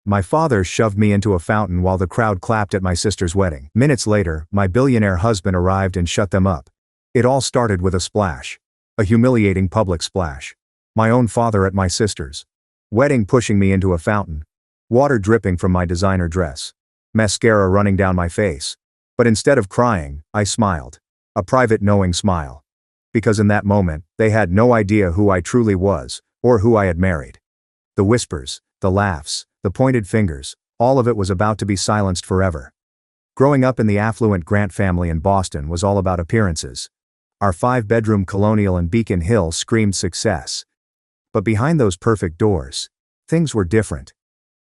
my father shoved me into a fountain while the crowd clapped at my sister's wedding. Minutes later, my billionaire husband arrived and shut them up. It all started with a splash. A humiliating public splash. My own father at my sister's wedding pushing me into a fountain. Water dripping from my designer dress. Mascara running down my face. But instead of crying, I smiled. A private knowing smile. Because in that moment, they had no idea who I truly was, or who I had married. The whispers, the laughs, the pointed fingers, all of it was about to be silenced forever. Growing up in the affluent Grant family in Boston was all about appearances. Our 5-bedroom colonial in Beacon Hill screamed success. But behind those perfect doors, things were different.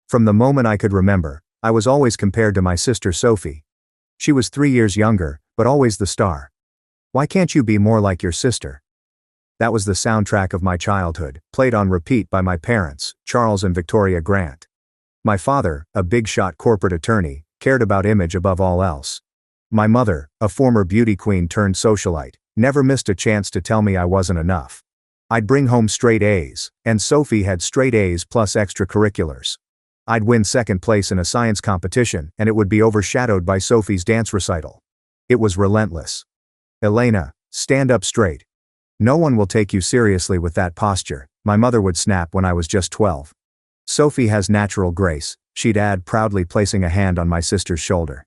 From the moment I could remember, I was always compared to my sister Sophie. She was 3 years younger, but always the star. Why can't you be more like your sister? That was the soundtrack of my childhood, played on repeat by my parents, Charles and Victoria Grant. My father, a big-shot corporate attorney, cared about image above all else. My mother, a former beauty queen turned socialite, never missed a chance to tell me I wasn't enough. I'd bring home straight A's, and Sophie had straight A's plus extracurriculars. I'd win second place in a science competition, and it would be overshadowed by Sophie's dance recital. It was relentless. Elena, stand up straight. No one will take you seriously with that posture, my mother would snap when I was just 12. Sophie has natural grace, she'd add, proudly placing a hand on my sister's shoulder.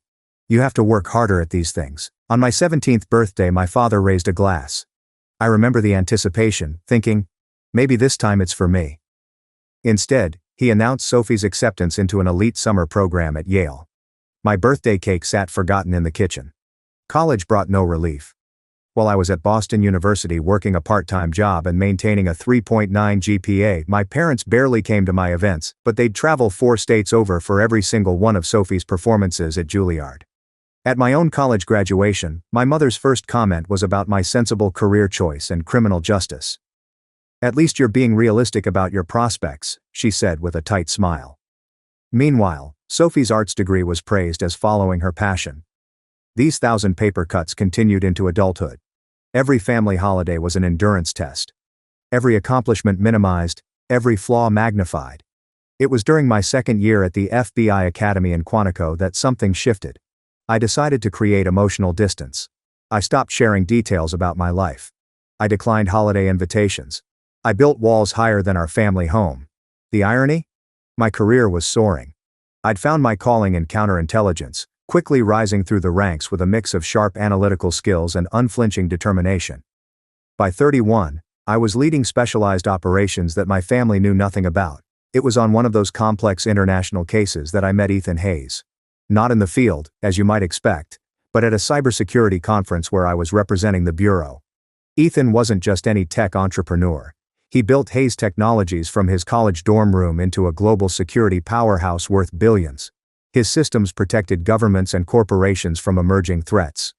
You have to work harder at these things. On my 17th birthday, my father raised a glass. I remember the anticipation, thinking, maybe this time it's for me. Instead, he announced Sophie's acceptance into an elite summer program at Yale. My birthday cake sat forgotten in the kitchen. College brought no relief. While I was at Boston University working a part-time job and maintaining a 3.9 GPA, my parents barely came to my events, but they'd travel 4 states over for every single one of Sophie's performances at Juilliard. At my own college graduation, my mother's first comment was about my sensible career choice and criminal justice. At least you're being realistic about your prospects, she said with a tight smile. Meanwhile, Sophie's arts degree was praised as following her passion. These 1,000 paper cuts continued into adulthood. Every family holiday was an endurance test. Every accomplishment minimized, every flaw magnified. It was during my second year at the FBI Academy in Quantico that something shifted. I decided to create emotional distance. I stopped sharing details about my life. I declined holiday invitations. I built walls higher than our family home. The irony? My career was soaring. I'd found my calling in counterintelligence, quickly rising through the ranks with a mix of sharp analytical skills and unflinching determination. By 31, I was leading specialized operations that my family knew nothing about. It was on one of those complex international cases that I met Ethan Hayes. Not in the field, as you might expect, but at a cybersecurity conference where I was representing the bureau. Ethan wasn't just any tech entrepreneur. He built Hayes Technologies from his college dorm room into a global security powerhouse worth billions. His systems protected governments and corporations from emerging threats.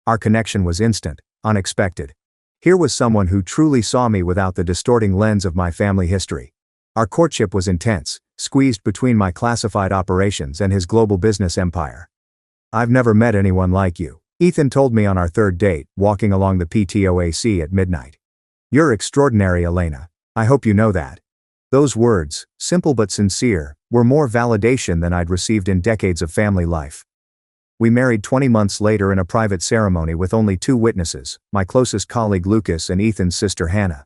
Our connection was instant, unexpected. Here was someone who truly saw me without the distorting lens of my family history. Our courtship was intense, squeezed between my classified operations and his global business empire. I've never met anyone like you, Ethan told me on our third date, walking along the PTOAC at midnight. You're extraordinary, Elena. I hope you know that. Those words, simple but sincere, were more validation than I'd received in decades of family life. We married 20 months later in a private ceremony with only 2 witnesses, my closest colleague Lucas and Ethan's sister Hannah.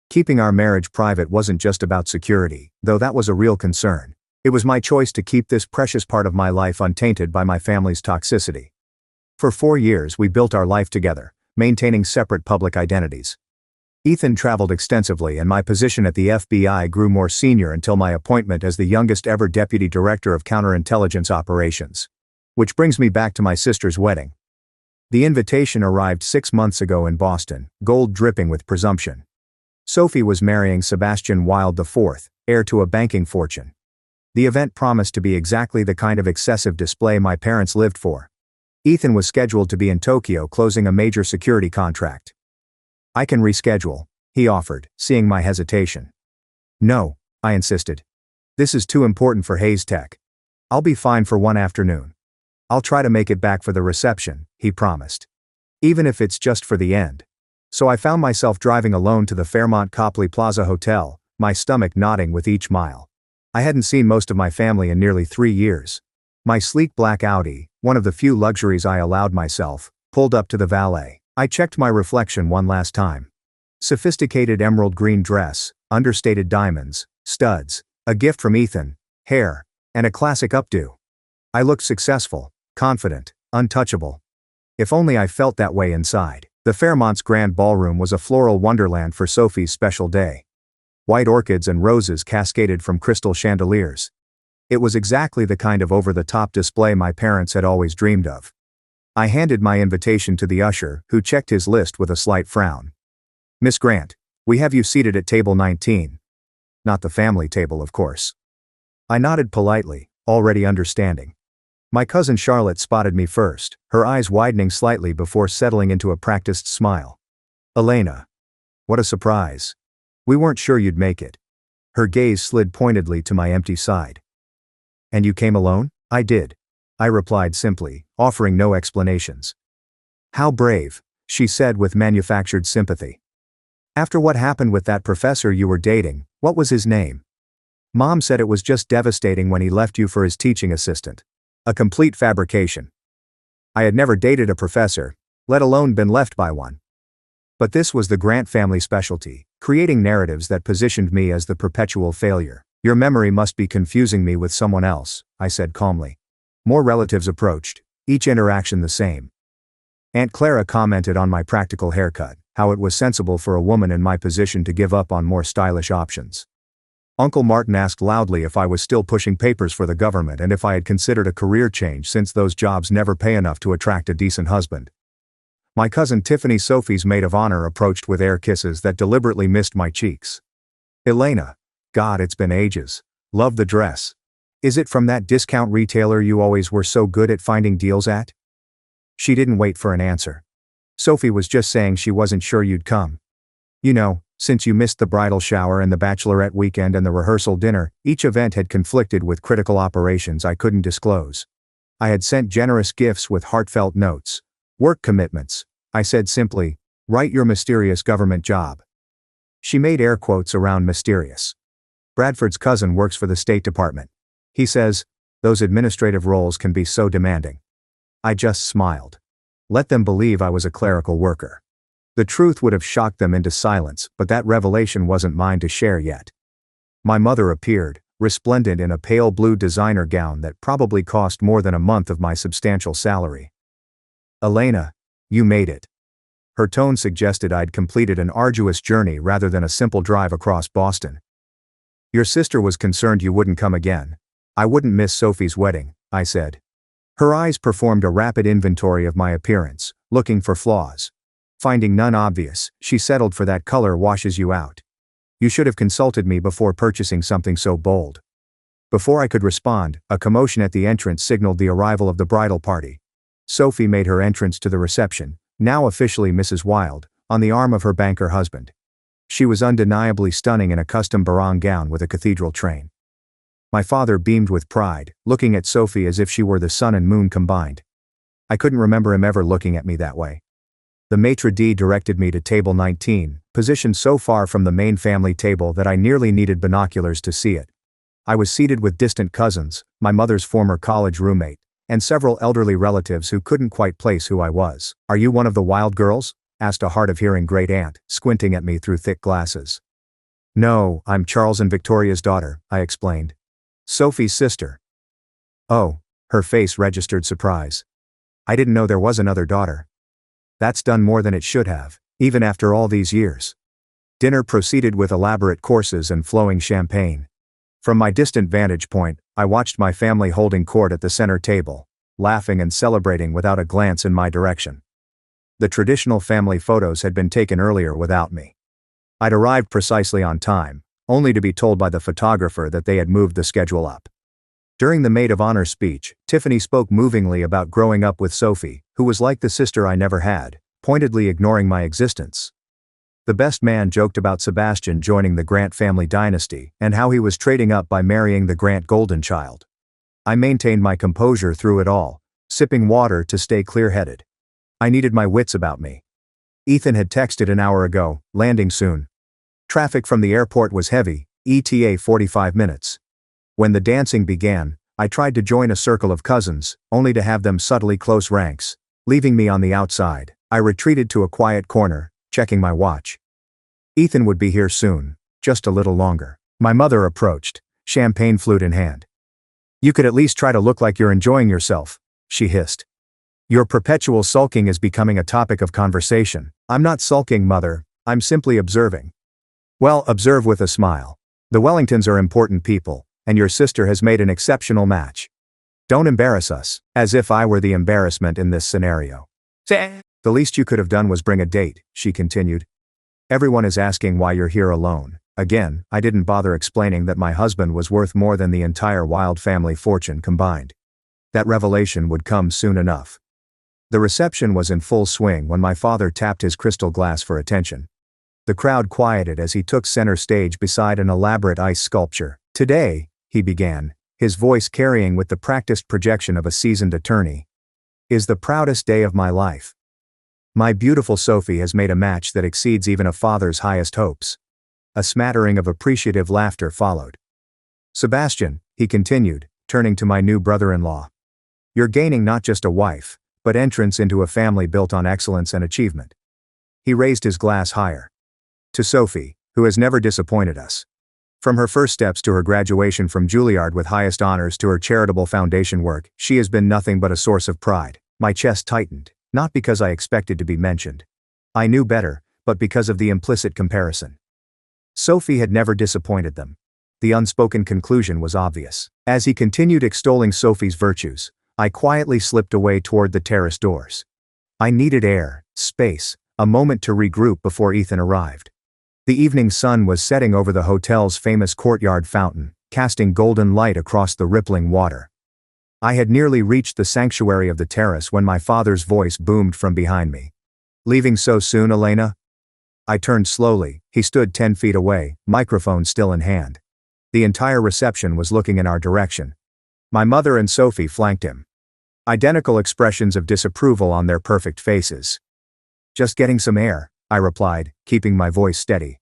Keeping our marriage private wasn't just about security, though that was a real concern. It was my choice to keep this precious part of my life untainted by my family's toxicity. For 4 years we built our life together, maintaining separate public identities. Ethan traveled extensively and my position at the FBI grew more senior until my appointment as the youngest ever Deputy Director of Counterintelligence Operations. Which brings me back to my sister's wedding. The invitation arrived 6 months ago in Boston, gold dripping with presumption. Sophie was marrying Sebastian Wilde IV, heir to a banking fortune. The event promised to be exactly the kind of excessive display my parents lived for. Ethan was scheduled to be in Tokyo closing a major security contract. I can reschedule, he offered, seeing my hesitation. No, I insisted. This is too important for Hayes Tech. I'll be fine for one afternoon. I'll try to make it back for the reception, he promised. Even if it's just for the end. So I found myself driving alone to the Fairmont Copley Plaza Hotel, my stomach knotting with each mile. I hadn't seen most of my family in nearly 3 years. My sleek black Audi, one of the few luxuries I allowed myself, pulled up to the valet. I checked my reflection one last time. Sophisticated emerald green dress, understated diamonds, studs, a gift from Ethan, hair, and a classic updo. I looked successful, confident, untouchable. If only I felt that way inside. The Fairmont's Grand Ballroom was a floral wonderland for Sophie's special day. White orchids and roses cascaded from crystal chandeliers. It was exactly the kind of over-the-top display my parents had always dreamed of. I handed my invitation to the usher, who checked his list with a slight frown. "Miss Grant, we have you seated at table 19. Not the family table, of course." I nodded politely, already understanding. My cousin Charlotte spotted me first, her eyes widening slightly before settling into a practiced smile. "Elena. What a surprise. We weren't sure you'd make it." Her gaze slid pointedly to my empty side. "And you came alone?" "I did," I replied simply, offering no explanations. "How brave," she said with manufactured sympathy. "After what happened with that professor you were dating, what was his name?" "Mom said it was just devastating when he left you for his teaching assistant. A complete fabrication." I had never dated a professor, let alone been left by one. But this was the Grant family specialty, creating narratives that positioned me as the perpetual failure. "Your memory must be confusing me with someone else," I said calmly. More relatives approached, each interaction the same. Aunt Clara commented on my practical haircut, how it was sensible for a woman in my position to give up on more stylish options. Uncle Martin asked loudly if I was still pushing papers for the government and if I had considered a career change since those jobs never pay enough to attract a decent husband. My cousin Tiffany, Sophie's maid of honor, approached with air kisses that deliberately missed my cheeks. "Elena. God, it's been ages. Love the dress. Is it from that discount retailer you always were so good at finding deals at?" She didn't wait for an answer. "Sophie was just saying she wasn't sure you'd come. You know, since you missed the bridal shower and the bachelorette weekend and the rehearsal dinner, each event had conflicted with critical operations I couldn't disclose. I had sent generous gifts with heartfelt notes. Work commitments," I said simply. "Write your mysterious government job." She made air quotes around mysterious. "Bradford's cousin works for the State Department. He says, those administrative roles can be so demanding." I just smiled. Let them believe I was a clerical worker. The truth would have shocked them into silence, but that revelation wasn't mine to share yet. My mother appeared, resplendent in a pale blue designer gown that probably cost more than a month of my substantial salary. "Elena, you made it." Her tone suggested I'd completed an arduous journey rather than a simple drive across Boston. "Your sister was concerned you wouldn't come again. I wouldn't miss Sophie's wedding," I said. Her eyes performed a rapid inventory of my appearance, looking for flaws. Finding none obvious, she settled for "that color washes you out. You should have consulted me before purchasing something so bold." Before I could respond, a commotion at the entrance signaled the arrival of the bridal party. Sophie made her entrance to the reception, now officially Mrs. Wilde, on the arm of her banker husband. She was undeniably stunning in a custom barong gown with a cathedral train. My father beamed with pride, looking at Sophie as if she were the sun and moon combined. I couldn't remember him ever looking at me that way. The maitre d' directed me to table 19, positioned so far from the main family table that I nearly needed binoculars to see it. I was seated with distant cousins, my mother's former college roommate, and several elderly relatives who couldn't quite place who I was. "Are you one of the Wilde girls?" asked a hard-of-hearing great-aunt, squinting at me through thick glasses. "No, I'm Charles and Victoria's daughter," I explained. "Sophie's sister." "Oh," her face registered surprise. "I didn't know there was another daughter." That's done more than it should have, even after all these years. Dinner proceeded with elaborate courses and flowing champagne. From my distant vantage point, I watched my family holding court at the center table, laughing and celebrating without a glance in my direction. The traditional family photos had been taken earlier without me. I'd arrived precisely on time, only to be told by the photographer that they had moved the schedule up. During the maid of honor speech, Tiffany spoke movingly about growing up with Sophie, who was like the sister I never had, pointedly ignoring my existence. The best man joked about Sebastian joining the Grant family dynasty and how he was trading up by marrying the Grant golden child. I maintained my composure through it all, sipping water to stay clear-headed. I needed my wits about me. Ethan had texted an hour ago, landing soon. Traffic from the airport was heavy, ETA 45 minutes. When the dancing began, I tried to join a circle of cousins, only to have them subtly close ranks, leaving me on the outside. I retreated to a quiet corner, checking my watch. Ethan would be here soon, just a little longer. My mother approached, champagne flute in hand. "You could at least try to look like you're enjoying yourself," she hissed. "Your perpetual sulking is becoming a topic of conversation." "I'm not sulking, Mother, I'm simply observing." "Well, observe with a smile. The Wellingtons are important people, and your sister has made an exceptional match. Don't embarrass us." As if I were the embarrassment in this scenario. "The least you could have done was bring a date," she continued. "Everyone is asking why you're here alone." Again, I didn't bother explaining that my husband was worth more than the entire Wild family fortune combined. That revelation would come soon enough. The reception was in full swing when my father tapped his crystal glass for attention. The crowd quieted as he took center stage beside an elaborate ice sculpture. "Today," he began, his voice carrying with the practiced projection of a seasoned attorney, "is the proudest day of my life. My beautiful Sophie has made a match that exceeds even a father's highest hopes." A smattering of appreciative laughter followed. "Sebastian," he continued, turning to my new brother-in-law, "you're gaining not just a wife, but entrance into a family built on excellence and achievement." He raised his glass higher. "To Sophie, who has never disappointed us. From her first steps to her graduation from Juilliard with highest honors to her charitable foundation work, she has been nothing but a source of pride." My chest tightened, not because I expected to be mentioned. I knew better, but because of the implicit comparison. Sophie had never disappointed them. The unspoken conclusion was obvious. As he continued extolling Sophie's virtues, I quietly slipped away toward the terrace doors. I needed air, space, a moment to regroup before Ethan arrived. The evening sun was setting over the hotel's famous courtyard fountain, casting golden light across the rippling water. I had nearly reached the sanctuary of the terrace when my father's voice boomed from behind me. "Leaving so soon, Elena?" I turned slowly. He stood 10 feet away, microphone still in hand. The entire reception was looking in our direction. My mother and Sophie flanked him. Identical expressions of disapproval on their perfect faces. "Just getting some air," I replied, keeping my voice steady.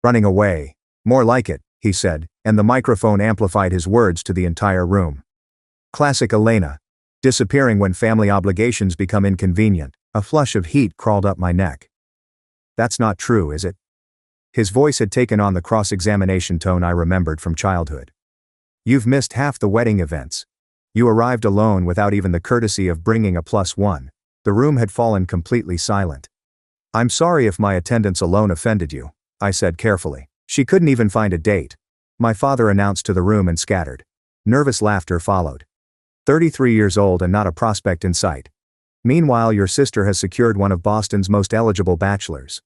"Running away. More like it," he said, and the microphone amplified his words to the entire room. Classic Elena. Disappearing when family obligations become inconvenient. A flush of heat crawled up my neck. "That's not true, is it?" His voice had taken on the cross-examination tone I remembered from childhood. "You've missed half the wedding events. You arrived alone without even the courtesy of bringing a +1. The room had fallen completely silent. "I'm sorry if my attendance alone offended you," I said carefully. "She couldn't even find a date," my father announced to the room and scattered. Nervous laughter followed. 33 years old and not a prospect in sight. Meanwhile, your sister has secured one of Boston's most eligible bachelors."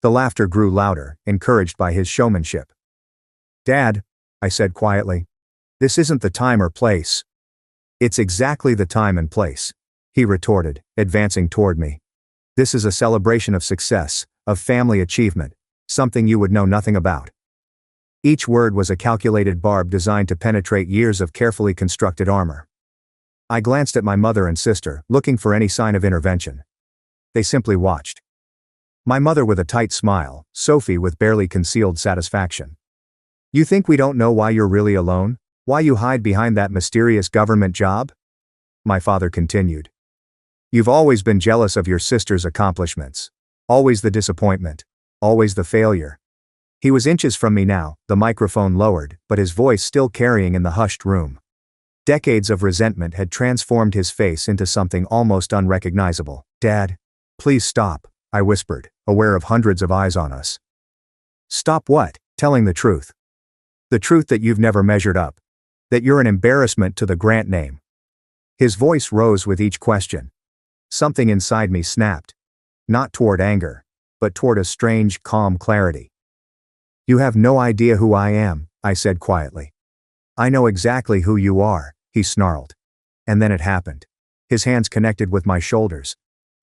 The laughter grew louder, encouraged by his showmanship. "Dad," I said quietly, "this isn't the time or place." "It's exactly the time and place," he retorted, advancing toward me. "This is a celebration of success, of family achievement, something you would know nothing about." Each word was a calculated barb designed to penetrate years of carefully constructed armor. I glanced at my mother and sister, looking for any sign of intervention. They simply watched. My mother with a tight smile, Sophie with barely concealed satisfaction. "You think we don't know why you're really alone? Why you hide behind that mysterious government job?" My father continued. "You've always been jealous of your sister's accomplishments. Always the disappointment. Always the failure." He was inches from me now, the microphone lowered, but his voice still carrying in the hushed room. Decades of resentment had transformed his face into something almost unrecognizable. "Dad, please stop," I whispered, aware of hundreds of eyes on us. "Stop what?" "Telling the truth. The truth that you've never measured up. That you're an embarrassment to the Grant name." His voice rose with each question. Something inside me snapped. Not toward anger, but toward a strange, calm clarity. "You have no idea who I am," I said quietly. "I know exactly who you are," he snarled. And then it happened. His hands connected with my shoulders.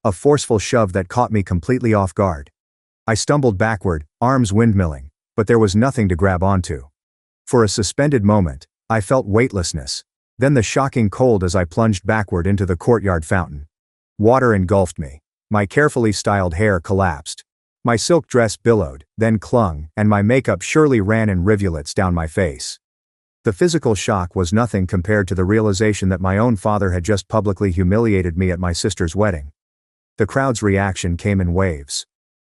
A forceful shove that caught me completely off guard. I stumbled backward, arms windmilling, but there was nothing to grab onto. For a suspended moment, I felt weightlessness, then the shocking cold as I plunged backward into the courtyard fountain. Water engulfed me. My carefully styled hair collapsed. My silk dress billowed, then clung, and my makeup surely ran in rivulets down my face. The physical shock was nothing compared to the realization that my own father had just publicly humiliated me at my sister's wedding. The crowd's reaction came in waves.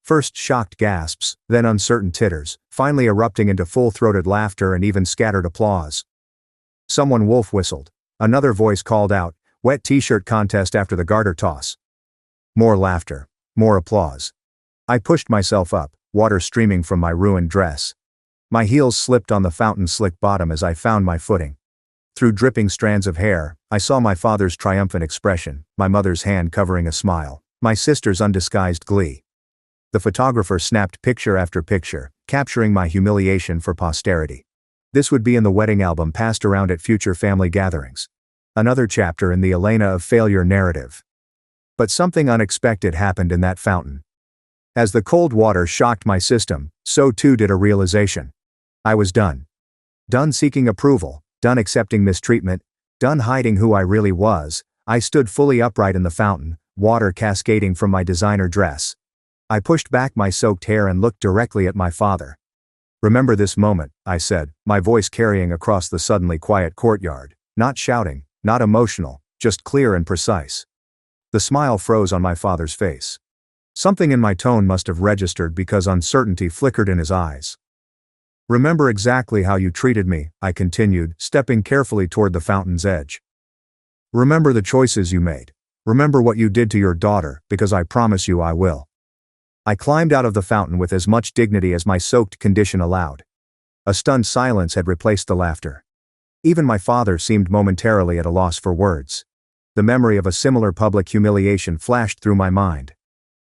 First shocked gasps, then uncertain titters, finally erupting into full-throated laughter and even scattered applause. Someone wolf whistled. Another voice called out, "Wet t-shirt contest after the garter toss." More laughter. More applause. I pushed myself up, water streaming from my ruined dress. My heels slipped on the fountain's slick bottom as I found my footing. Through dripping strands of hair, I saw my father's triumphant expression, my mother's hand covering a smile, my sister's undisguised glee. The photographer snapped picture after picture, capturing my humiliation for posterity. This would be in the wedding album passed around at future family gatherings. Another chapter in the Elena of failure narrative. But something unexpected happened in that fountain. As the cold water shocked my system, so too did a realization. I was done. Done seeking approval, done accepting mistreatment, done hiding who I really was. I stood fully upright in the fountain, water cascading from my designer dress. I pushed back my soaked hair and looked directly at my father. "Remember this moment," I said, my voice carrying across the suddenly quiet courtyard. Not shouting, not emotional, just clear and precise. The smile froze on my father's face. Something in my tone must have registered because uncertainty flickered in his eyes. "Remember exactly how you treated me," I continued, stepping carefully toward the fountain's edge. "Remember the choices you made. Remember what you did to your daughter, because I promise you I will." I climbed out of the fountain with as much dignity as my soaked condition allowed. A stunned silence had replaced the laughter. Even my father seemed momentarily at a loss for words. The memory of a similar public humiliation flashed through my mind.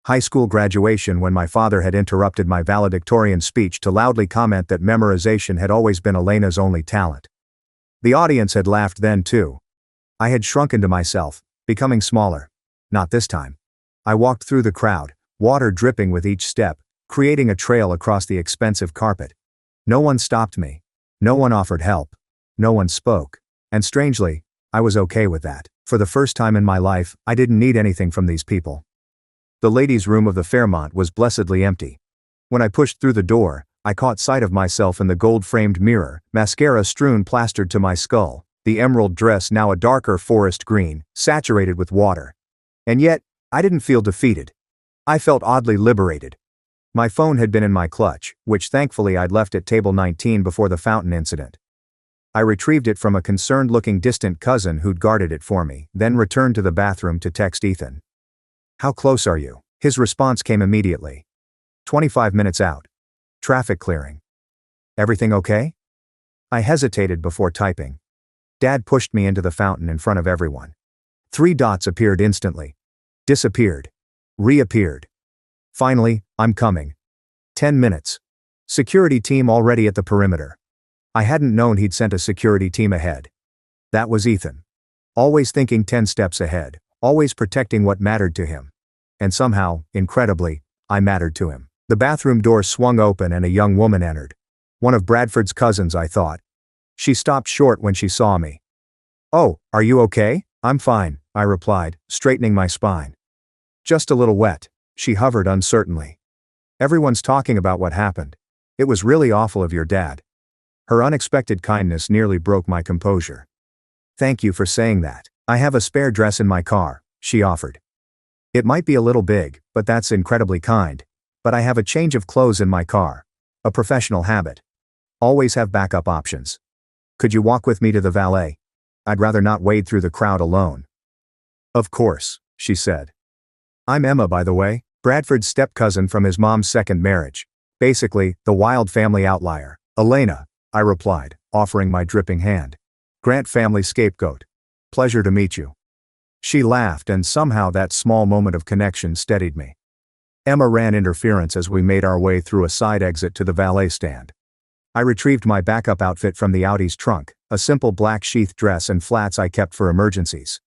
High school graduation, when my father had interrupted my valedictorian speech to loudly comment that memorization had always been Elena's only talent. The audience had laughed then too. I had shrunk into myself, becoming smaller. Not this time. I walked through the crowd, water dripping with each step, creating a trail across the expensive carpet. No one stopped me. No one offered help. No one spoke. And strangely, I was okay with that. For the first time in my life, I didn't need anything from these people. The ladies' room of the Fairmont was blessedly empty. When I pushed through the door, I caught sight of myself in the gold-framed mirror, mascara strewn plastered to my skull, the emerald dress now a darker forest green, saturated with water. And yet, I didn't feel defeated. I felt oddly liberated. My phone had been in my clutch, which thankfully I'd left at table 19 before the fountain incident. I retrieved it from a concerned-looking distant cousin who'd guarded it for me, then returned to the bathroom to text Ethan. "How close are you?" His response came immediately. 25 minutes out. Traffic clearing. "Everything okay?" I hesitated before typing. Dad pushed me into the fountain in front of everyone. 3 dots appeared instantly. Disappeared. Reappeared. Finally, "I'm coming." 10 minutes. Security team already at the perimeter. I hadn't known he'd sent a security team ahead. That was Ethan. Always thinking 10 steps ahead, always protecting what mattered to him. And somehow, incredibly, I mattered to him. The bathroom door swung open and a young woman entered. One of Bradford's cousins, I thought. She stopped short when she saw me. "Oh, are you okay?" "I'm fine," I replied, straightening my spine. "Just a little wet." She hovered uncertainly. "Everyone's talking about what happened. It was really awful of your dad." Her unexpected kindness nearly broke my composure. "Thank you for saying that. I have a spare dress in my car," she offered. "It might be a little big, but that's incredibly kind. But I have a change of clothes in my car. A professional habit. Always have backup options. Could you walk with me to the valet? I'd rather not wade through the crowd alone." "Of course," she said. "I'm Emma, by the way, Bradford's step-cousin from his mom's second marriage. Basically, the wild family outlier." "Elena," I replied, offering my dripping hand. "Grant family scapegoat. Pleasure to meet you." She laughed, and somehow that small moment of connection steadied me. Emma ran interference as we made our way through a side exit to the valet stand. I retrieved my backup outfit from the Audi's trunk, a simple black sheath dress and flats I kept for emergencies.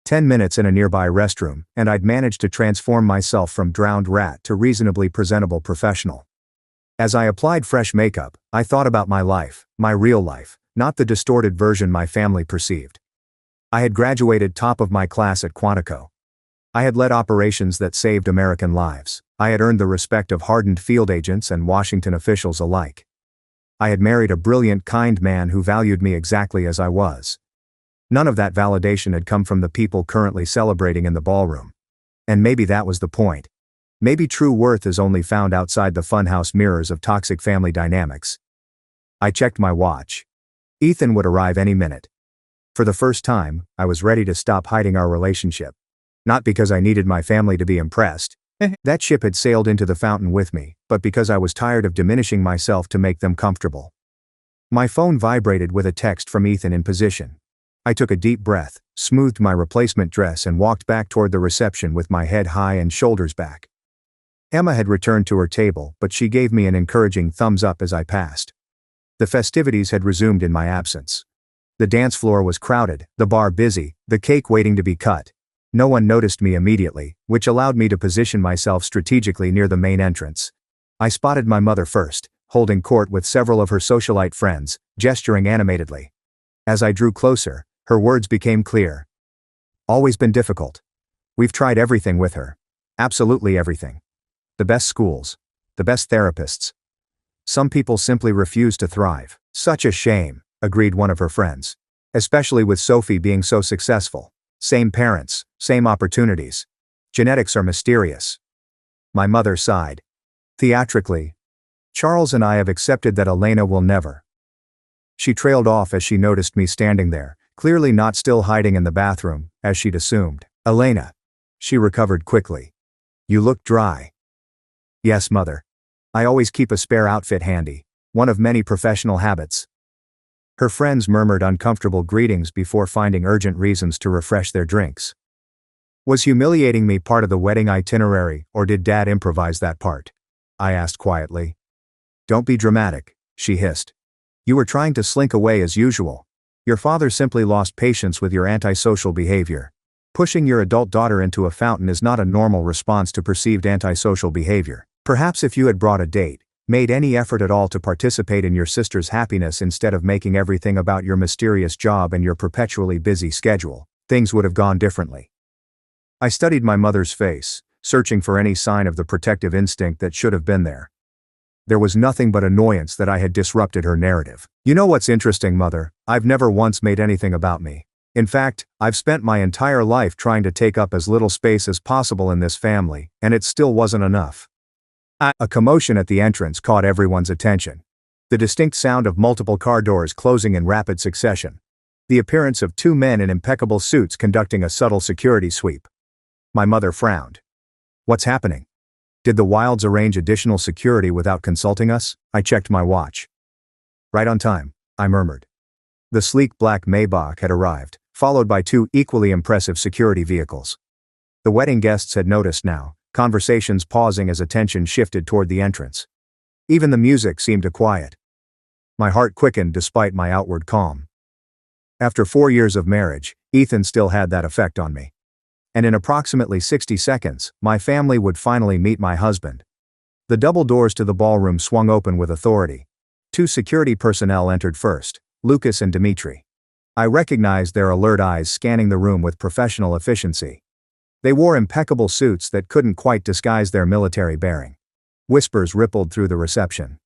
10 minutes in a nearby restroom, and I'd managed to transform myself from drowned rat to reasonably presentable professional. As I applied fresh makeup, I thought about my life, my real life, not the distorted version my family perceived. I had graduated top of my class at Quantico. I had led operations that saved American lives. I had earned the respect of hardened field agents and Washington officials alike. I had married a brilliant, kind man who valued me exactly as I was. None of that validation had come from the people currently celebrating in the ballroom. And maybe that was the point. Maybe true worth is only found outside the funhouse mirrors of toxic family dynamics. I checked my watch. Ethan would arrive any minute. For the first time, I was ready to stop hiding our relationship. Not because I needed my family to be impressed. That ship had sailed into the fountain with me, but because I was tired of diminishing myself to make them comfortable. My phone vibrated with a text from Ethan in position. I took a deep breath, smoothed my replacement dress and walked back toward the reception with my head high and shoulders back. Emma had returned to her table, but she gave me an encouraging thumbs up as I passed. The festivities had resumed in my absence. The dance floor was crowded, the bar busy, the cake waiting to be cut. No one noticed me immediately, which allowed me to position myself strategically near the main entrance. I spotted my mother first, holding court with several of her socialite friends, gesturing animatedly. As I drew closer, her words became clear. Always been difficult. We've tried everything with her. Absolutely everything. The best schools. The best therapists. Some people simply refuse to thrive. Such a shame, agreed one of her friends. Especially with Sophie being so successful. Same parents, same opportunities. Genetics are mysterious. My mother sighed. Theatrically, Charles and I have accepted that Elena will never. She trailed off as she noticed me standing there, clearly not still hiding in the bathroom, as she'd assumed. Elena. She recovered quickly. You look dry. Yes, mother. I always keep a spare outfit handy, one of many professional habits. Her friends murmured uncomfortable greetings before finding urgent reasons to refresh their drinks. Was humiliating me part of the wedding itinerary, or did Dad improvise that part? I asked quietly. Don't be dramatic, she hissed. You were trying to slink away as usual. Your father simply lost patience with your antisocial behavior. Pushing your adult daughter into a fountain is not a normal response to perceived antisocial behavior. Perhaps if you had brought a date, made any effort at all to participate in your sister's happiness instead of making everything about your mysterious job and your perpetually busy schedule, things would have gone differently. I studied my mother's face, searching for any sign of the protective instinct that should have been there. There was nothing but annoyance that I had disrupted her narrative. You know what's interesting, Mother? I've never once made anything about me. In fact, I've spent my entire life trying to take up as little space as possible in this family, and it still wasn't enough. A commotion at the entrance caught everyone's attention. The distinct sound of multiple car doors closing in rapid succession. The appearance of two men in impeccable suits conducting a subtle security sweep. My mother frowned. What's happening? Did the Wilds arrange additional security without consulting us? I checked my watch. Right on time, I murmured. The sleek black Maybach had arrived, followed by two equally impressive security vehicles. The wedding guests had noticed now, conversations pausing as attention shifted toward the entrance. Even the music seemed to quiet. My heart quickened despite my outward calm. After 4 years of marriage, Ethan still had that effect on me. And in approximately 60 seconds, my family would finally meet my husband. The double doors to the ballroom swung open with authority. 2 security personnel entered first, Lucas and Dimitri. I recognized their alert eyes scanning the room with professional efficiency. They wore impeccable suits that couldn't quite disguise their military bearing. Whispers rippled through the reception.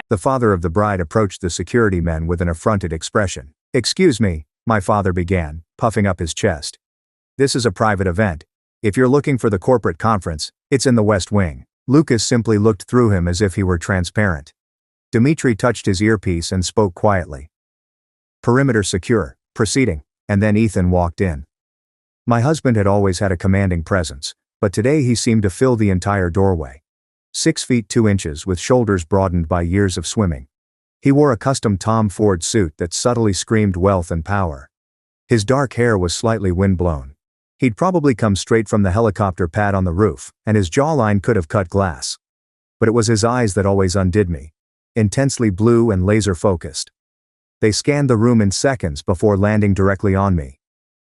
The father of the bride approached the security men with an affronted expression. Excuse me, my father began, puffing up his chest. This is a private event. If you're looking for the corporate conference, it's in the West Wing. Lucas simply looked through him as if he were transparent. Dimitri touched his earpiece and spoke quietly. Perimeter secure, proceeding, and then Ethan walked in. My husband had always had a commanding presence, but today he seemed to fill the entire doorway. 6 feet 2 inches with shoulders broadened by years of swimming. He wore a custom Tom Ford suit that subtly screamed wealth and power. His dark hair was slightly windblown. He'd probably come straight from the helicopter pad on the roof, and his jawline could have cut glass. But it was his eyes that always undid me. Intensely blue and laser-focused. They scanned the room in seconds before landing directly on me.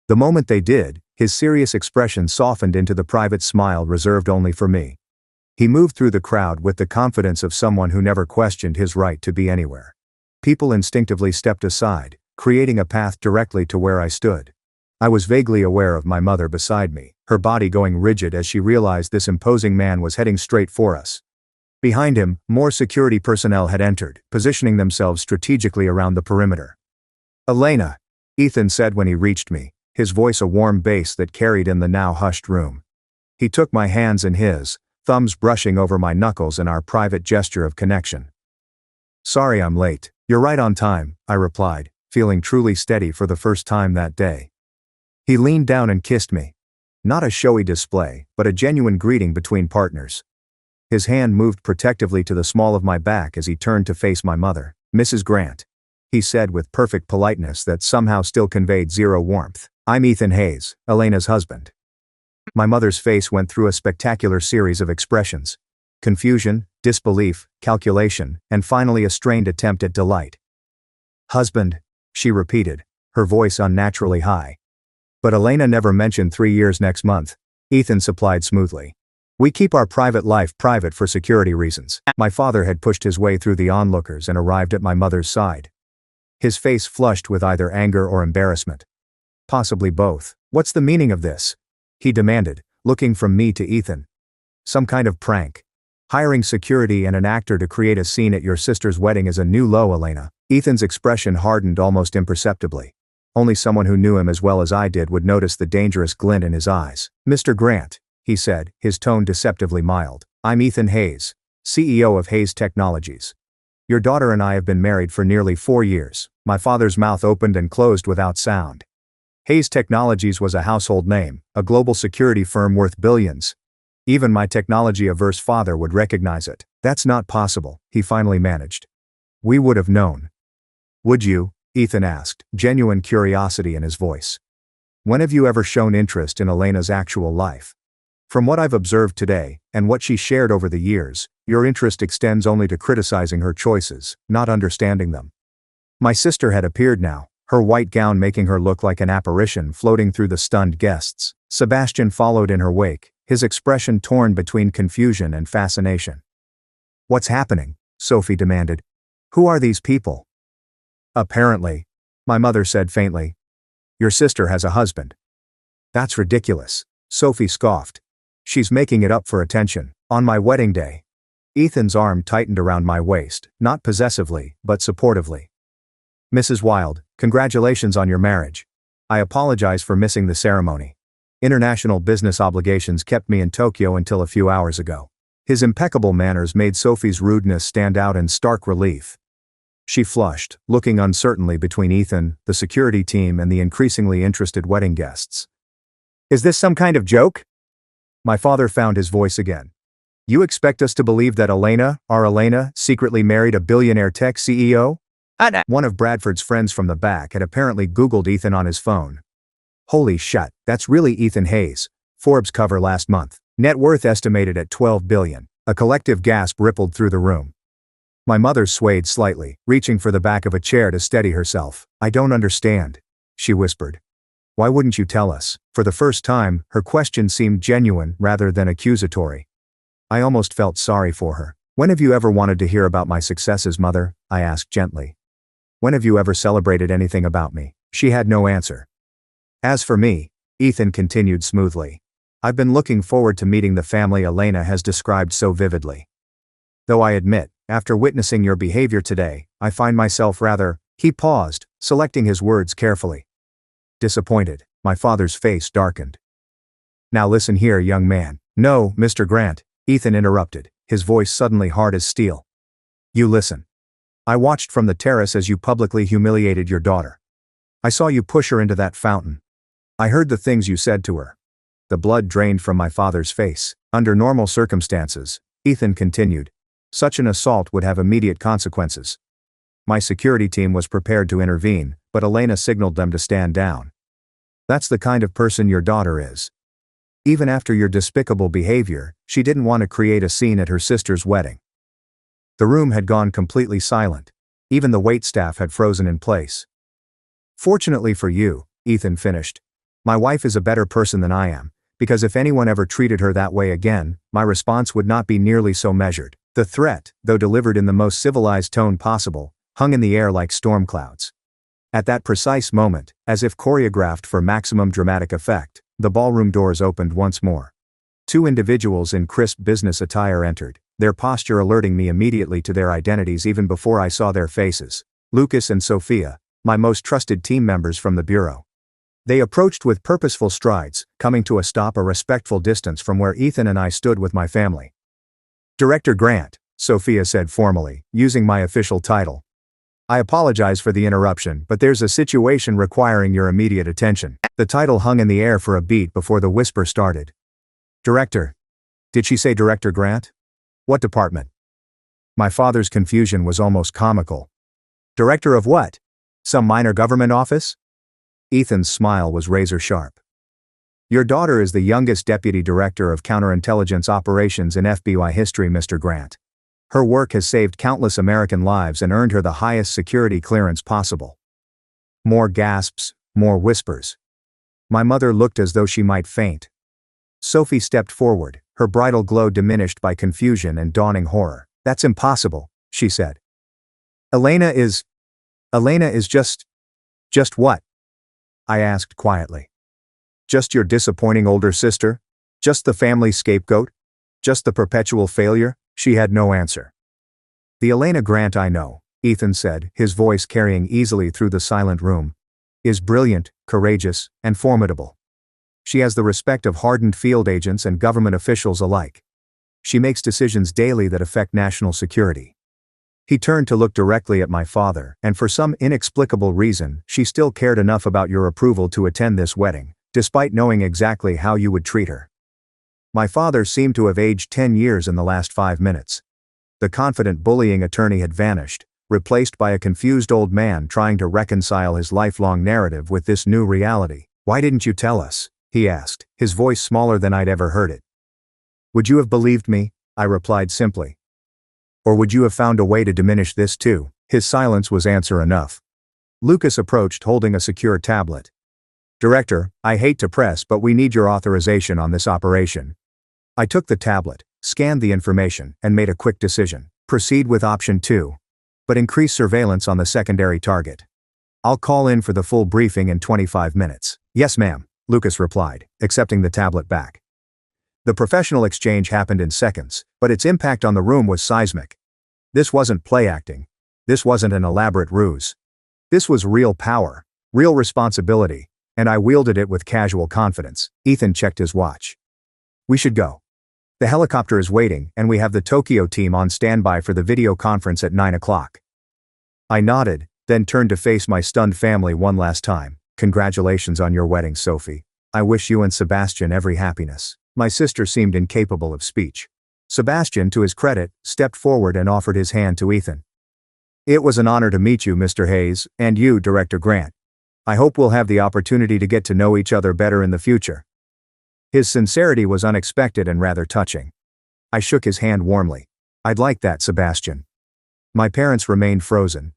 The moment they did, his serious expression softened into the private smile reserved only for me. He moved through the crowd with the confidence of someone who never questioned his right to be anywhere. People instinctively stepped aside, creating a path directly to where I stood. I was vaguely aware of my mother beside me, her body going rigid as she realized this imposing man was heading straight for us. Behind him, more security personnel had entered, positioning themselves strategically around the perimeter. "Elena," Ethan said when he reached me, his voice a warm bass that carried in the now hushed room. He took my hands in his, thumbs brushing over my knuckles in our private gesture of connection. "Sorry I'm late." "You're right on time," I replied, feeling truly steady for the first time that day. He leaned down and kissed me. Not a showy display, but a genuine greeting between partners. His hand moved protectively to the small of my back as he turned to face my mother. "Mrs. Grant," he said with perfect politeness that somehow still conveyed zero warmth. "I'm Ethan Hayes, Elena's husband." My mother's face went through a spectacular series of expressions. Confusion, disbelief, calculation, and finally a strained attempt at delight. "Husband," she repeated, her voice unnaturally high. "But Elena never mentioned 3 years next month," Ethan supplied smoothly. "We keep our private life private for security reasons." My father had pushed his way through the onlookers and arrived at my mother's side. His face flushed with either anger or embarrassment. Possibly both. "What's the meaning of this?" he demanded, looking from me to Ethan. "Some kind of prank? Hiring security and an actor to create a scene at your sister's wedding is a new low, Elena." Ethan's expression hardened almost imperceptibly. Only someone who knew him as well as I did would notice the dangerous glint in his eyes. "Mr. Grant," he said, his tone deceptively mild. "I'm Ethan Hayes, CEO of Hayes Technologies. Your daughter and I have been married for nearly 4 years." My father's mouth opened and closed without sound. Hayes Technologies was a household name, a global security firm worth billions. Even my technology-averse father would recognize it. "That's not possible," he finally managed. "We would have known." "Would you?" Ethan asked, genuine curiosity in his voice. "When have you ever shown interest in Elena's actual life? From what I've observed today, and what she shared over the years, your interest extends only to criticizing her choices, not understanding them." My sister had appeared now, her white gown making her look like an apparition floating through the stunned guests. Sebastian followed in her wake, his expression torn between confusion and fascination. "What's happening?" Sophie demanded. "Who are these people?" "Apparently," my mother said faintly, "your sister has a husband." "That's ridiculous," Sophie scoffed. "She's making it up for attention. On my wedding day." Ethan's arm tightened around my waist, not possessively, but supportively. "Mrs. Wilde, congratulations on your marriage. I apologize for missing the ceremony. International business obligations kept me in Tokyo until a few hours ago." His impeccable manners made Sophie's rudeness stand out in stark relief. She flushed, looking uncertainly between Ethan, the security team, and the increasingly interested wedding guests. "Is this some kind of joke?" My father found his voice again. "You expect us to believe that Elena, our Elena, secretly married a billionaire tech CEO?" One of Bradford's friends from the back had apparently Googled Ethan on his phone. "Holy shit, that's really Ethan Hayes. Forbes cover last month. Net worth estimated at $12 billion. A collective gasp rippled through the room. My mother swayed slightly, reaching for the back of a chair to steady herself. "I don't understand," she whispered. "Why wouldn't you tell us?" For the first time, her question seemed genuine rather than accusatory. I almost felt sorry for her. "When have you ever wanted to hear about my successes, Mother?" I asked gently. "When have you ever celebrated anything about me?" She had no answer. "As for me," Ethan continued smoothly, "I've been looking forward to meeting the family Elena has described so vividly. Though I admit, after witnessing your behavior today, I find myself rather—" He paused, selecting his words carefully. "Disappointed." My father's face darkened. "Now listen here, young man." "No, Mr. Grant," Ethan interrupted, his voice suddenly hard as steel. "You listen. I watched from the terrace as you publicly humiliated your daughter. I saw you push her into that fountain. I heard the things you said to her." The blood drained from my father's face. "Under normal circumstances," Ethan continued, "such an assault would have immediate consequences. My security team was prepared to intervene, but Elena signaled them to stand down. That's the kind of person your daughter is. Even after your despicable behavior, she didn't want to create a scene at her sister's wedding." The room had gone completely silent. Even the waitstaff had frozen in place. "Fortunately for you," Ethan finished, "my wife is a better person than I am, because if anyone ever treated her that way again, my response would not be nearly so measured." The threat, though delivered in the most civilized tone possible, hung in the air like storm clouds. At that precise moment, as if choreographed for maximum dramatic effect, the ballroom doors opened once more. 2 individuals in crisp business attire entered, their posture alerting me immediately to their identities even before I saw their faces. Lucas and Sophia, my most trusted team members from the Bureau. They approached with purposeful strides, coming to a stop a respectful distance from where Ethan and I stood with my family. Director Grant, Sophia said formally, using my official title. I apologize for the interruption, but there's a situation requiring your immediate attention. The title hung in the air for a beat before the whisper started. Director. Did she say Director Grant? What department? My father's confusion was almost comical. Director of what? Some minor government office? Ethan's smile was razor sharp. Your daughter is the youngest deputy director of counterintelligence operations in FBI history, Mr. Grant. Her work has saved countless American lives and earned her the highest security clearance possible. More gasps, more whispers. My mother looked as though she might faint. Sophie stepped forward, her bridal glow diminished by confusion and dawning horror. That's impossible, she said. Elena is just what? I asked quietly. Just your disappointing older sister? Just the family scapegoat? Just the perpetual failure? She had no answer. The Elena Grant I know, Ethan said, his voice carrying easily through the silent room, is brilliant, courageous, and formidable. She has the respect of hardened field agents and government officials alike. She makes decisions daily that affect national security. He turned to look directly at my father, and for some inexplicable reason, she still cared enough about your approval to attend this wedding, despite knowing exactly how you would treat her. My father seemed to have aged 10 years in the last 5 minutes. The confident bullying attorney had vanished, replaced by a confused old man trying to reconcile his lifelong narrative with this new reality. Why didn't you tell us? He asked, his voice smaller than I'd ever heard it. Would you have believed me? I replied simply. Or would you have found a way to diminish this too? His silence was answer enough. Lucas approached holding a secure tablet. Director, I hate to press, but we need your authorization on this operation. I took the tablet, scanned the information, and made a quick decision. Proceed with option 2. But increase surveillance on the secondary target. I'll call in for the full briefing in 25 minutes. Yes, ma'am, Lucas replied, accepting the tablet back. The professional exchange happened in seconds, but its impact on the room was seismic. This wasn't play acting. This wasn't an elaborate ruse. This was real power, real responsibility, and I wielded it with casual confidence. Ethan checked his watch. We should go. The helicopter is waiting, and we have the Tokyo team on standby for the video conference at 9 o'clock. I nodded, then turned to face my stunned family one last time. Congratulations on your wedding, Sophie. I wish you and Sebastian every happiness. My sister seemed incapable of speech. Sebastian, to his credit, stepped forward and offered his hand to Ethan. It was an honor to meet you, Mr. Hayes, and you, Director Grant. I hope we'll have the opportunity to get to know each other better in the future. His sincerity was unexpected and rather touching. I shook his hand warmly. I'd like that, Sebastian. My parents remained frozen.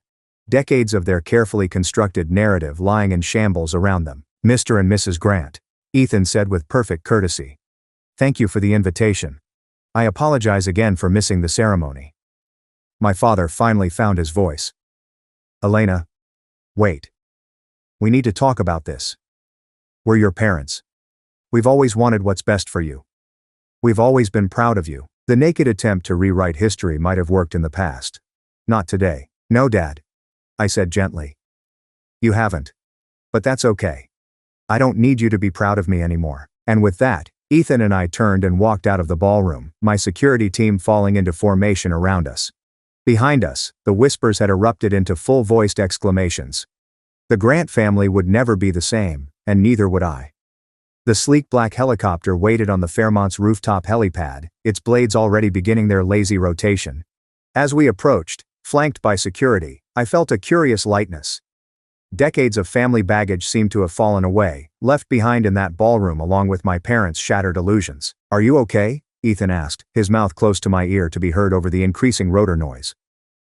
Decades of their carefully constructed narrative lying in shambles around them. Mr. and Mrs. Grant, Ethan said with perfect courtesy. Thank you for the invitation. I apologize again for missing the ceremony. My father finally found his voice. Elena. Wait. We need to talk about this. We're your parents. We've always wanted what's best for you. We've always been proud of you. The naked attempt to rewrite history might have worked in the past. Not today. No, Dad. I said gently. You haven't. But that's okay. I don't need you to be proud of me anymore. And with that, Ethan and I turned and walked out of the ballroom, my security team falling into formation around us. Behind us, the whispers had erupted into full-voiced exclamations. The Grant family would never be the same, and neither would I. The sleek black helicopter waited on the Fairmont's rooftop helipad, its blades already beginning their lazy rotation. As we approached, flanked by security, I felt a curious lightness. Decades of family baggage seemed to have fallen away, left behind in that ballroom along with my parents' shattered illusions. Are you okay? Ethan asked, his mouth close to my ear to be heard over the increasing rotor noise.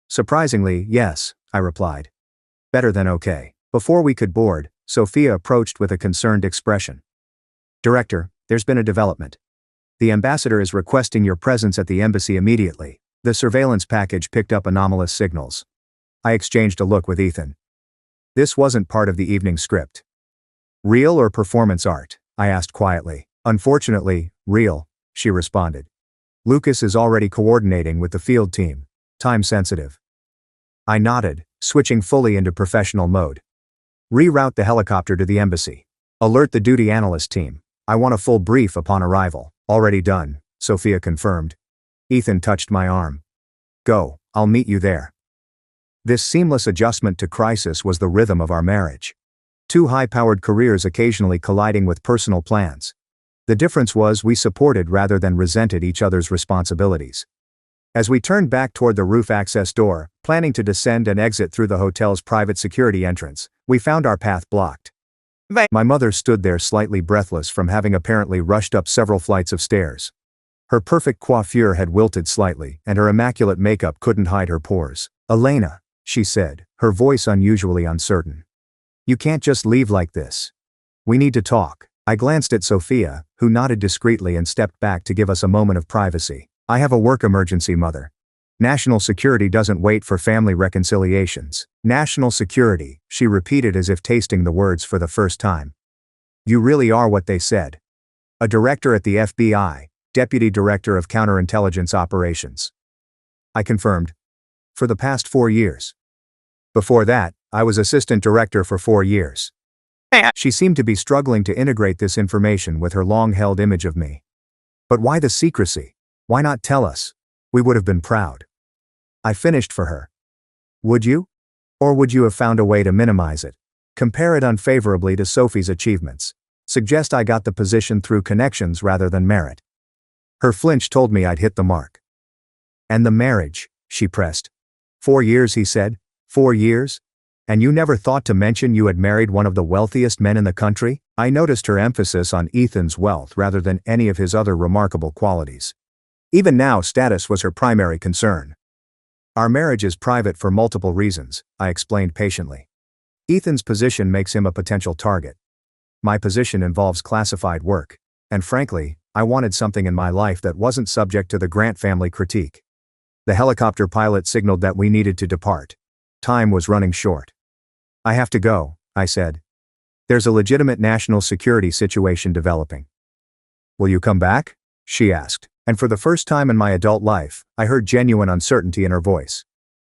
Surprisingly, yes, I replied. Better than okay. Before we could board, Sophia approached with a concerned expression. Director, there's been a development. The ambassador is requesting your presence at the embassy immediately. The surveillance package picked up anomalous signals. I exchanged a look with Ethan. This wasn't part of the evening script. Real or performance art? I asked quietly. Unfortunately, real, she responded. Lucas is already coordinating with the field team. Time sensitive. I nodded, switching fully into professional mode. Reroute the helicopter to the embassy. Alert the duty analyst team. I want a full brief upon arrival. Already done, Sophia confirmed. Ethan touched my arm. Go, I'll meet you there. This seamless adjustment to crisis was the rhythm of our marriage. Two high-powered careers occasionally colliding with personal plans. The difference was we supported rather than resented each other's responsibilities. As we turned back toward the roof access door, planning to descend and exit through the hotel's private security entrance, we found our path blocked. My mother stood there slightly breathless from having apparently rushed up several flights of stairs. Her perfect coiffure had wilted slightly, and her immaculate makeup couldn't hide her pores. Elena, she said, her voice unusually uncertain. You can't just leave like this. We need to talk. I glanced at Sophia, who nodded discreetly and stepped back to give us a moment of privacy. I have a work emergency, Mother. National security doesn't wait for family reconciliations. National security, she repeated as if tasting the words for the first time. You really are what they said. A director at the FBI, Deputy Director of Counterintelligence Operations. I confirmed. For the past 4 years. Before that, I was Assistant Director for 4 years. She seemed to be struggling to integrate this information with her long-held image of me. But why the secrecy? Why not tell us? We would have been proud. I finished for her. Would you? Or would you have found a way to minimize it? Compare it unfavorably to Sophie's achievements. Suggest I got the position through connections rather than merit. Her flinch told me I'd hit the mark. And the marriage, she pressed. 4 years, he said. 4 years? And you never thought to mention you had married one of the wealthiest men in the country? I noticed her emphasis on Ethan's wealth rather than any of his other remarkable qualities. Even now, status was her primary concern. Our marriage is private for multiple reasons, I explained patiently. Ethan's position makes him a potential target. My position involves classified work, and frankly, I wanted something in my life that wasn't subject to the Grant family critique. The helicopter pilot signaled that we needed to depart. Time was running short. I have to go, I said. There's a legitimate national security situation developing. Will you come back? She asked, and for the first time in my adult life, I heard genuine uncertainty in her voice.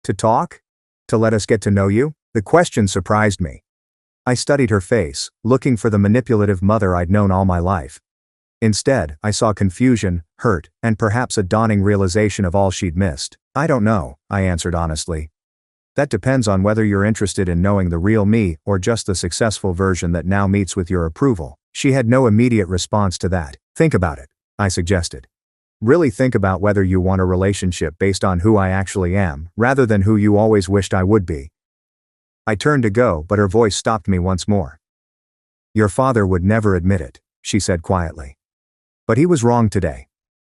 To talk? To let us get to know you? The question surprised me. I studied her face, looking for the manipulative mother I'd known all my life. Instead, I saw confusion, hurt, and perhaps a dawning realization of all she'd missed. I don't know, I answered honestly. That depends on whether you're interested in knowing the real me or just the successful version that now meets with your approval. She had no immediate response to that. Think about it, I suggested. Really think about whether you want a relationship based on who I actually am, rather than who you always wished I would be. I turned to go, but her voice stopped me once more. Your father would never admit it, she said quietly. But he was wrong today.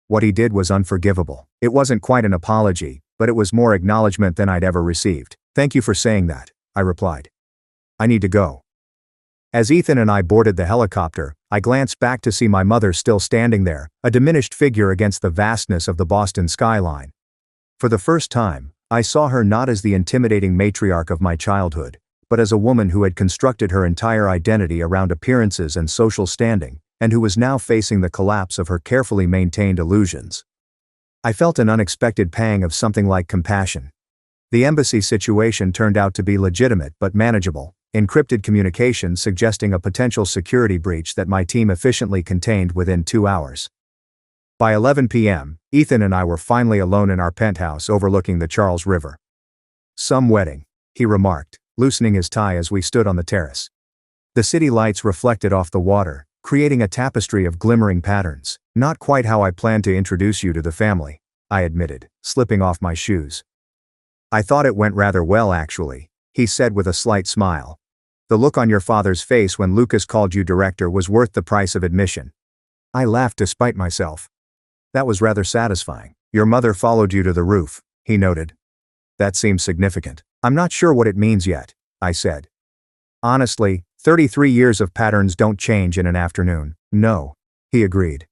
What he did was unforgivable. It wasn't quite an apology, but it was more acknowledgement than I'd ever received. Thank you for saying that, I replied. I need to go. As Ethan and I boarded the helicopter, I glanced back to see my mother still standing there, a diminished figure against the vastness of the Boston skyline. For the first time, I saw her not as the intimidating matriarch of my childhood, but as a woman who had constructed her entire identity around appearances and social standing, and who was now facing the collapse of her carefully maintained illusions. I felt an unexpected pang of something like compassion. The embassy situation turned out to be legitimate but manageable, encrypted communications suggesting a potential security breach that my team efficiently contained within 2 hours. By 11 p.m., Ethan and I were finally alone in our penthouse overlooking the Charles River. Some wedding, he remarked, loosening his tie as we stood on the terrace. The city lights reflected off the water, creating a tapestry of glimmering patterns. Not quite how I planned to introduce you to the family, I admitted, slipping off my shoes. I thought it went rather well actually, he said with a slight smile. The look on your father's face when Lucas called you director was worth the price of admission. I laughed despite myself. That was rather satisfying. Your mother followed you to the roof, he noted. That seems significant. I'm not sure what it means yet, I said. Honestly, 33 years of patterns don't change in an afternoon. No, he agreed.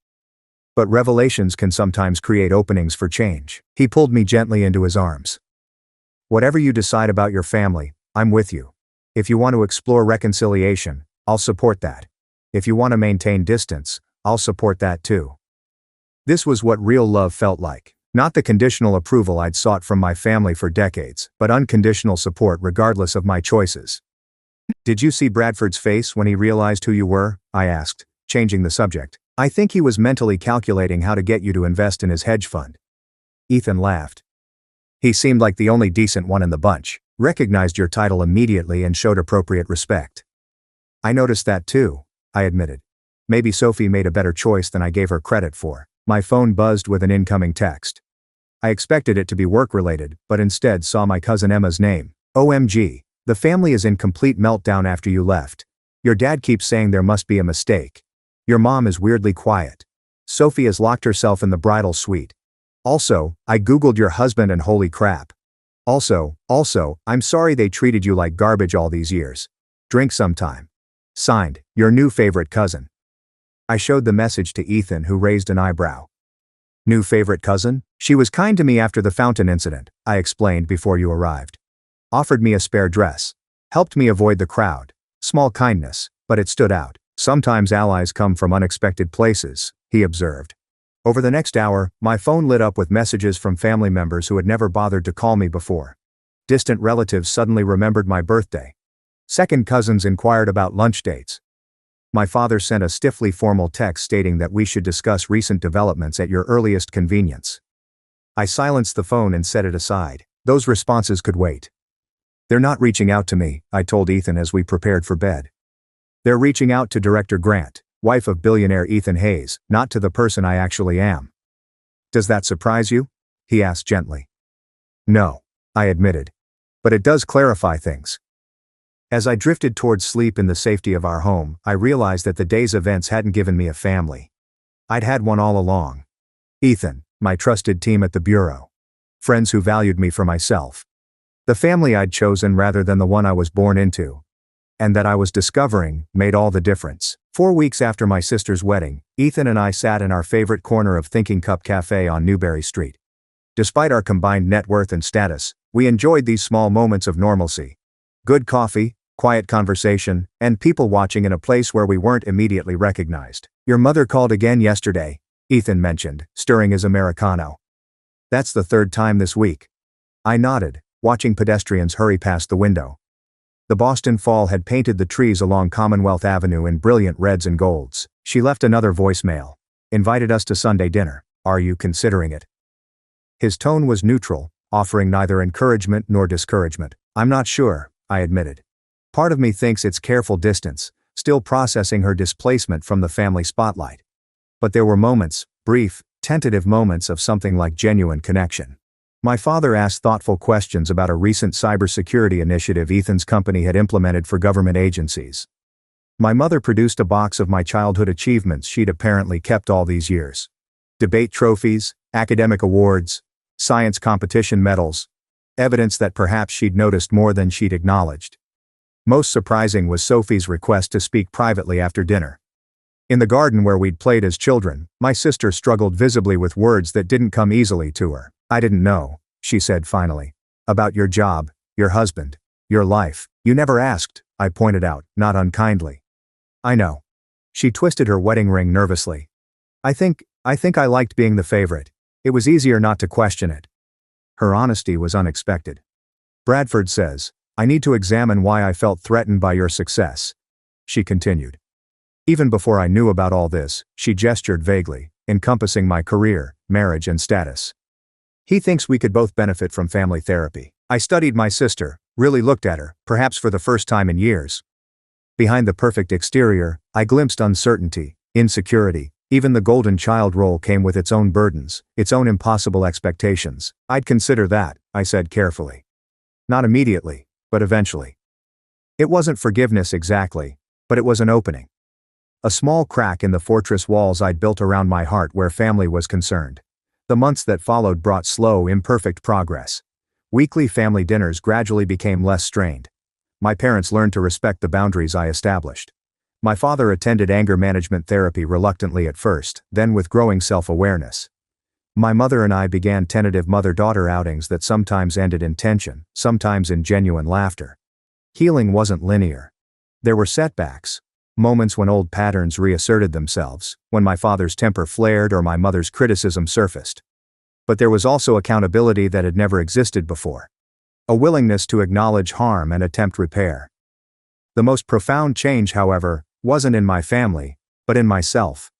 But revelations can sometimes create openings for change. He pulled me gently into his arms. Whatever you decide about your family, I'm with you. If you want to explore reconciliation, I'll support that. If you want to maintain distance, I'll support that too. This was what real love felt like. Not the conditional approval I'd sought from my family for decades, but unconditional support regardless of my choices. "Did you see Bradford's face when he realized who you were?" I asked, changing the subject. "I think he was mentally calculating how to get you to invest in his hedge fund." Ethan laughed. "He seemed like the only decent one in the bunch. Recognized your title immediately and showed appropriate respect." "I noticed that too," I admitted. Maybe Sophie made a better choice than I gave her credit for. My phone buzzed with an incoming text. I expected it to be work-related, but instead saw my cousin Emma's name. "OMG, the family is in complete meltdown after you left. Your dad keeps saying there must be a mistake. Your mom is weirdly quiet. Sophie has locked herself in the bridal suite. Also, I googled your husband and holy crap. Also, I'm sorry they treated you like garbage all these years. Drink sometime. Signed, your new favorite cousin." I showed the message to Ethan, who raised an eyebrow. "New favorite cousin? She was kind to me after the fountain incident," I explained before you arrived. "Offered me a spare dress. Helped me avoid the crowd. Small kindness, but it stood out. Sometimes allies come from unexpected places," he observed. Over the next hour, my phone lit up with messages from family members who had never bothered to call me before. Distant relatives suddenly remembered my birthday. Second cousins inquired about lunch dates. My father sent a stiffly formal text stating that we should discuss recent developments at your earliest convenience. I silenced the phone and set it aside. Those responses could wait. "They're not reaching out to me," I told Ethan as we prepared for bed. "They're reaching out to Director Grant, wife of billionaire Ethan Hayes, not to the person I actually am." "Does that surprise you?" he asked gently. "No," I admitted. "But it does clarify things." As I drifted towards sleep in the safety of our home, I realized that the day's events hadn't given me a family. I'd had one all along. Ethan, my trusted team at the bureau. Friends who valued me for myself. The family I'd chosen rather than the one I was born into. And that I was discovering made all the difference. 4 weeks after my sister's wedding, Ethan and I sat in our favorite corner of Thinking Cup Cafe on Newberry Street. Despite our combined net worth and status, we enjoyed these small moments of normalcy. Good coffee, quiet conversation, and people watching in a place where we weren't immediately recognized. "Your mother called again yesterday," Ethan mentioned, stirring his Americano. "That's the third time this week." I nodded, watching pedestrians hurry past the window. The Boston fall had painted the trees along Commonwealth Avenue in brilliant reds and golds. She left another voicemail. "Invited us to Sunday dinner. Are you considering it?" His tone was neutral, offering neither encouragement nor discouragement. "I'm not sure," I admitted. Part of me thinks it's careful distance, still processing her displacement from the family spotlight. But there were moments, brief, tentative moments of something like genuine connection. My father asked thoughtful questions about a recent cybersecurity initiative Ethan's company had implemented for government agencies. My mother produced a box of my childhood achievements she'd apparently kept all these years. Debate trophies, academic awards, science competition medals. Evidence that perhaps she'd noticed more than she'd acknowledged. Most surprising was Sophie's request to speak privately after dinner. In the garden where we'd played as children, my sister struggled visibly with words that didn't come easily to her. "I didn't know," she said finally. "About your job, your husband, your life. You never asked," I pointed out, not unkindly. "I know." She twisted her wedding ring nervously. I think I liked being the favorite. It was easier not to question it." Her honesty was unexpected. "Bradford says, I need to examine why I felt threatened by your success," she continued. Even before I knew about all this, she gestured vaguely, encompassing my career, marriage and status. "He thinks we could both benefit from family therapy." I studied my sister, really looked at her, perhaps for the first time in years. Behind the perfect exterior, I glimpsed uncertainty, insecurity. Even the golden child role came with its own burdens, its own impossible expectations. "I'd consider that," I said carefully. "Not immediately, but eventually." It wasn't forgiveness exactly, but it was an opening. A small crack in the fortress walls I'd built around my heart where family was concerned. The months that followed brought slow, imperfect progress. Weekly family dinners gradually became less strained. My parents learned to respect the boundaries I established. My father attended anger management therapy reluctantly at first, then with growing self-awareness. My mother and I began tentative mother-daughter outings that sometimes ended in tension, sometimes in genuine laughter. Healing wasn't linear. There were setbacks. Moments when old patterns reasserted themselves, when my father's temper flared or my mother's criticism surfaced. But there was also accountability that had never existed before. A willingness to acknowledge harm and attempt repair. The most profound change, however, wasn't in my family, but in myself.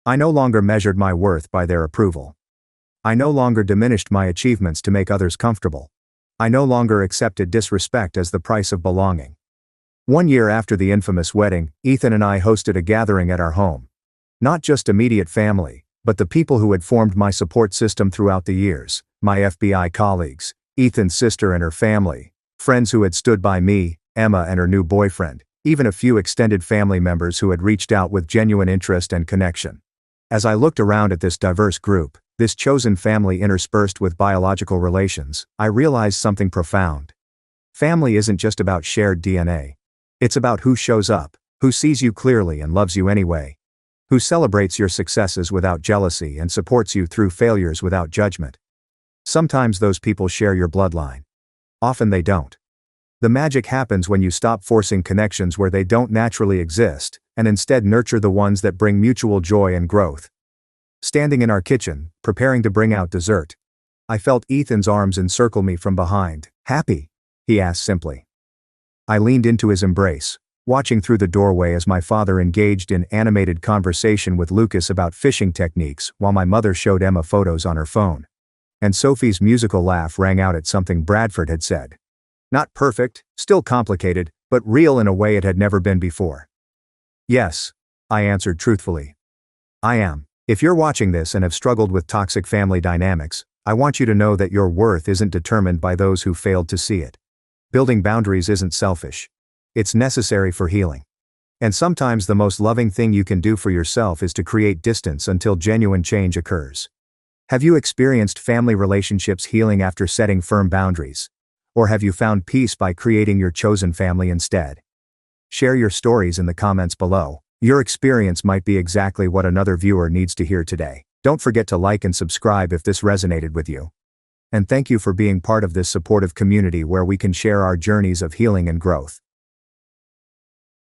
I no longer measured my worth by their approval. I no longer diminished my achievements to make others comfortable. I no longer accepted disrespect as the price of belonging. 1 year after the infamous wedding, Ethan and I hosted a gathering at our home. Not just immediate family, but the people who had formed my support system throughout the years, my FBI colleagues, Ethan's sister and her family, friends who had stood by me, Emma and her new boyfriend, even a few extended family members who had reached out with genuine interest and connection. As I looked around at this diverse group, this chosen family interspersed with biological relations, I realized something profound. Family isn't just about shared DNA. It's about who shows up, who sees you clearly and loves you anyway, who celebrates your successes without jealousy and supports you through failures without judgment. Sometimes those people share your bloodline. Often they don't. The magic happens when you stop forcing connections where they don't naturally exist, and instead nurture the ones that bring mutual joy and growth. Standing in our kitchen, preparing to bring out dessert, I felt Ethan's arms encircle me from behind. "Happy?" he asked simply. I leaned into his embrace, watching through the doorway as my father engaged in animated conversation with Lucas about fishing techniques while my mother showed Emma photos on her phone. And Sophie's musical laugh rang out at something Bradford had said. Not perfect, still complicated, but real in a way it had never been before. "Yes," I answered truthfully. "I am. If you're watching this and have struggled with toxic family dynamics, I want you to know that your worth isn't determined by those who failed to see it. Building boundaries isn't selfish. It's necessary for healing. And sometimes the most loving thing you can do for yourself is to create distance until genuine change occurs." Have you experienced family relationships healing after setting firm boundaries? Or have you found peace by creating your chosen family instead? Share your stories in the comments below. Your experience might be exactly what another viewer needs to hear today. Don't forget to like and subscribe if this resonated with you. And thank you for being part of this supportive community where we can share our journeys of healing and growth.